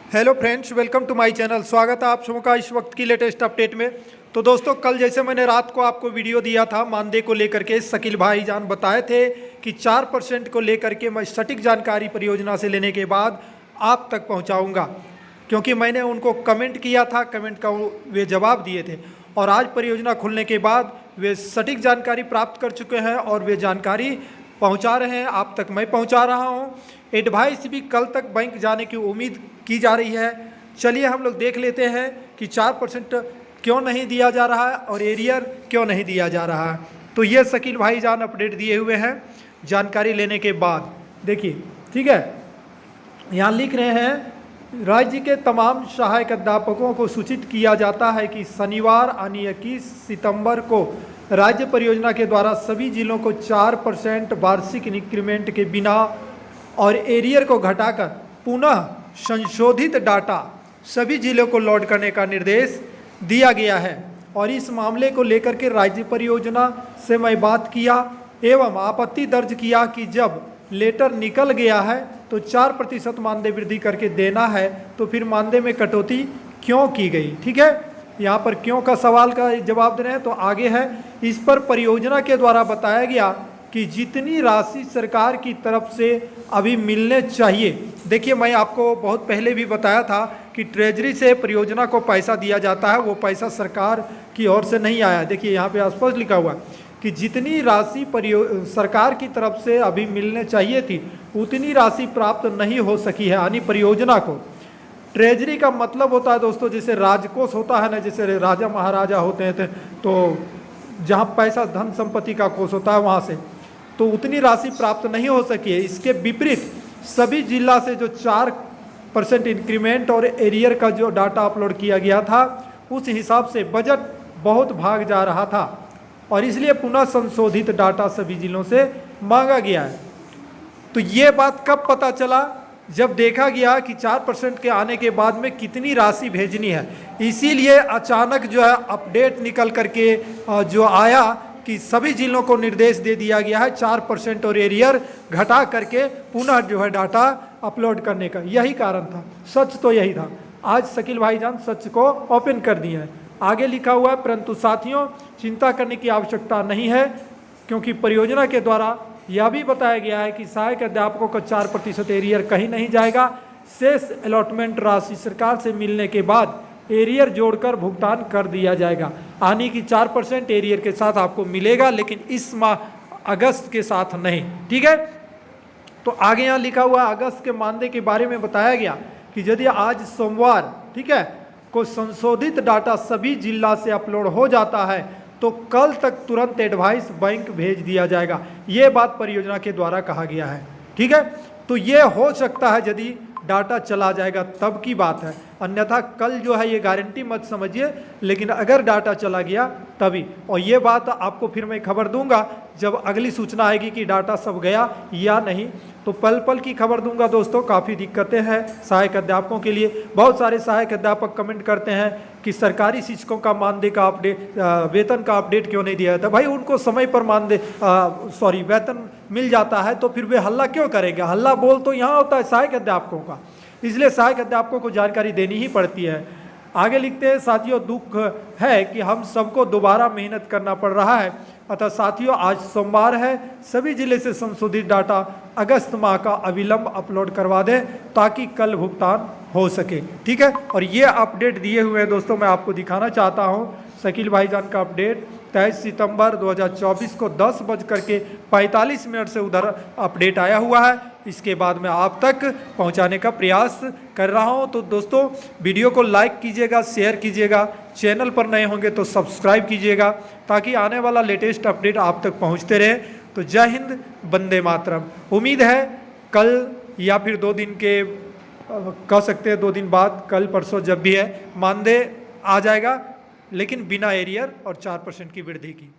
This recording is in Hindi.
Hello friends, welcome to my channel. स्वागत है आप सबों का इस वक्त की लेटेस्ट अपडेट में। तो दोस्तों, कल जैसे मैंने रात को आपको वीडियो दिया था मानदेय को लेकर के, शकील भाईजान बताए थे कि 4% को लेकर के मैं सटीक जानकारी परियोजना से लेने के बाद आप तक पहुंचाऊंगा, क्योंकि मैंने उनको कमेंट किया था, कमेंट का वे जवाब दिए थे और आज परियोजना खुलने के बाद वे सटीक जानकारी प्राप्त कर चुके हैं और वे जानकारी पहुंचा रहे हैं, आप तक मैं पहुंचा रहा हूं। एडवाइस भी कल तक बैंक जाने की उम्मीद की जा रही है। चलिए हम लोग देख लेते हैं कि 4% क्यों नहीं दिया जा रहा है और एरियर क्यों नहीं दिया जा रहा है। तो ये शकील भाईजान अपडेट दिए हुए हैं जानकारी लेने के बाद। देखिए, ठीक है, यहाँ लिख रहे हैं, राज्य के तमाम सहायक अध्यापकों को सूचित किया जाता है कि शनिवार यानी 21 सितंबर को राज्य परियोजना के द्वारा सभी जिलों को 4% वार्षिक इंक्रीमेंट के बिना और एरियर को घटाकर पुनः संशोधित डाटा सभी जिलों को लॉट करने का निर्देश दिया गया है। और इस मामले को लेकर के राज्य परियोजना से मैं बात किया एवं आपत्ति दर्ज किया कि जब लेटर निकल गया है तो 4% मानदेय वृद्धि करके देना है, तो फिर मानदेय में कटौती क्यों की गई। ठीक है, यहाँ पर क्यों का सवाल का जवाब दे रहे हैं। तो आगे है, इस पर परियोजना के द्वारा बताया गया कि जितनी राशि सरकार की तरफ से अभी मिलने चाहिए। देखिए, मैं आपको बहुत पहले भी बताया था कि ट्रेजरी से परियोजना को पैसा दिया जाता है, वो पैसा सरकार की ओर से नहीं आया। देखिए यहाँ पे स्पष्ट लिखा हुआ है कि जितनी राशि सरकार की तरफ से अभी मिलने चाहिए थी उतनी राशि प्राप्त नहीं हो सकी है, यानी परियोजना को। ट्रेजरी का मतलब होता है दोस्तों, जैसे राजकोष होता है ना, जैसे राजा महाराजा होते हैं तो जहाँ पैसा धन संपत्ति का कोष होता है वहाँ से, तो उतनी राशि प्राप्त नहीं हो सकी है। इसके विपरीत सभी जिला से जो 4% इंक्रीमेंट और एरियर का जो डाटा अपलोड किया गया था, उस हिसाब से बजट बहुत भाग जा रहा था और इसलिए पुनः संशोधित डाटा सभी जिलों से मांगा गया है। तो ये बात कब पता चला, जब देखा गया कि 4% के आने के बाद में कितनी राशि भेजनी है। इसीलिए अचानक जो है अपडेट निकल करके जो आया कि सभी जिलों को निर्देश दे दिया गया है 4% और एरियर घटा करके पुनः जो है डाटा अपलोड करने का। यही कारण था, सच तो यही था। आज शकील भाईजान सच को ओपन कर दिए हैं। आगे लिखा हुआ है, परंतु साथियों चिंता करने की आवश्यकता नहीं है, क्योंकि परियोजना के द्वारा यह भी बताया गया है कि सहायक अध्यापकों का 4% एरियर कहीं नहीं जाएगा। शेष अलॉटमेंट राशि सरकार से मिलने के बाद एरियर जोड़कर भुगतान कर दिया जाएगा, यानी कि 4% एरियर के साथ आपको मिलेगा, लेकिन इस माह अगस्त के साथ नहीं। ठीक है, तो आगे यहाँ लिखा हुआ अगस्त के मानदेय के बारे में बताया गया कि यदि आज सोमवार, ठीक है, को संशोधित डाटा सभी जिला से अपलोड हो जाता है तो कल तक तुरंत एडवाइस बैंक भेज दिया जाएगा। ये बात परियोजना के द्वारा कहा गया है। ठीक है, तो ये हो सकता है यदि डाटा चला जाएगा तब की बात है, अन्यथा कल जो है ये गारंटी मत समझिए, लेकिन अगर डाटा चला गया तभी। और ये बात आपको फिर मैं खबर दूंगा जब अगली सूचना आएगी कि डाटा सब गया या नहीं, तो पल पल की खबर दूंगा। दोस्तों, काफ़ी दिक्कतें हैं सहायक अध्यापकों के लिए। बहुत सारे सहायक अध्यापक कमेंट करते हैं कि सरकारी शिक्षकों का मानदेय का अपडेट, वेतन का अपडेट क्यों नहीं दिया जाता। भाई, उनको समय पर वेतन मिल जाता है तो फिर वे हल्ला क्यों करेंगे। हल्ला बोल तो यहाँ होता है सहायक अध्यापकों का, इसलिए सहायक अध्यापकों को जानकारी देनी ही पड़ती है। आगे लिखते हैं, साथियों दुख है कि हम सबको दोबारा मेहनत करना पड़ रहा है, अतः साथियों आज सोमवार है, सभी जिले से संशोधित डाटा अगस्त माह का अविलंब अपलोड करवा दें ताकि कल भुगतान हो सके। ठीक है, और ये अपडेट दिए हुए हैं दोस्तों, मैं आपको दिखाना चाहता हूँ शकील भाईजान का अपडेट 23 सितंबर 2024 को 10:45 से उधर अपडेट आया हुआ है। इसके बाद मैं आप तक पहुंचाने का प्रयास कर रहा हूं। तो दोस्तों, वीडियो को लाइक कीजिएगा, शेयर कीजिएगा, चैनल पर नए होंगे तो सब्सक्राइब कीजिएगा ताकि आने वाला लेटेस्ट अपडेट आप तक पहुंचते रहे। तो जय हिंद, वंदे मातरम। उम्मीद है कल या फिर 2 दिन के कह सकते हैं 2 दिन बाद, कल परसों जब भी है, मानदेय आ जाएगा, लेकिन बिना एरियर और 4% की वृद्धि की।